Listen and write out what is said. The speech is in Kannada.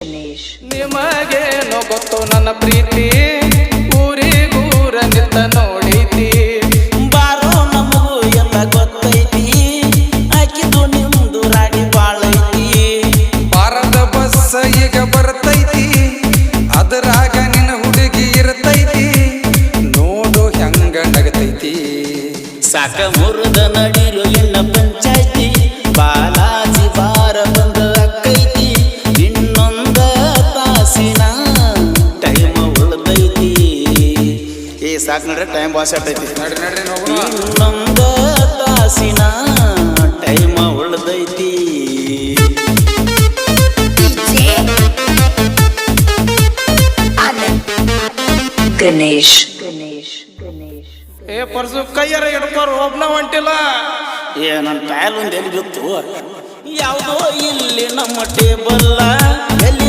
ಗಣೇಶ್ ನಿಮಗೇನೋ ಗೊತ್ತು ನನ್ನ ಪ್ರೀತಿ ಊರಿಗೂರ ನಿತ್ತ ನೋಡೈತಿ ಬಾರೋ ನಮಗೂ ಎಲ್ಲ ಗೊತ್ತೈತಿ ಆಕಿದು ನಿಮ್ದು ರಾಡಿ ಬಾಳೈತಿ ಬಾರದ ಬಸ್ ಈಗ ಬರ್ತೈತಿ ಅದರಾಗ ನಿನ್ನ ಹುಡುಗಿ ಇರ್ತೈತಿ ನೋಡು ಹೆಂಗ ನಗತೈತಿ ಸಾಕ ಮುರಿದ ನಡಿರು ಇನ್ನ ಪಂಚಾಯ್ತಿ ಬಾಲಾಜಿ ಬಾರ ಬಂದ ಅಕ್ಕೈತಿ ಇನ್ನೊಂದ ತಾಸಿನ ಟೈಮ್ ಉಳ್ದೈತಿ ಏ ಸಾಕ್ ನಡ್ರಿ ಟೈಮ್ ಬಾಸ್ ಆಟೈತಿ ನಡ್ರಿ ನಡ್ರಿ ನೋಡೋಣ ಇನ್ನೊಂದ ತಾಸಿನ ಟೈಮ್ ಉಳ್ದೈತಿ ಗಣೇಶ್ ಏ ಪರ್ಸು ಕೈಯಾರ ಹಿಡ್ಕೋರು ಒಬ್ನ ಹೊಂಟಿಲ್ಲ ಏ ನನ್ನ ಕಾಯಲ್ ಒಂದು ಎಲ್ಲಿ ಬಿತ್ತು ಯಾವುದೋ ಇಲ್ಲಿ ನಮ್ಮ ಟೇಬಲ್ಲ ಎಲ್ಲಿ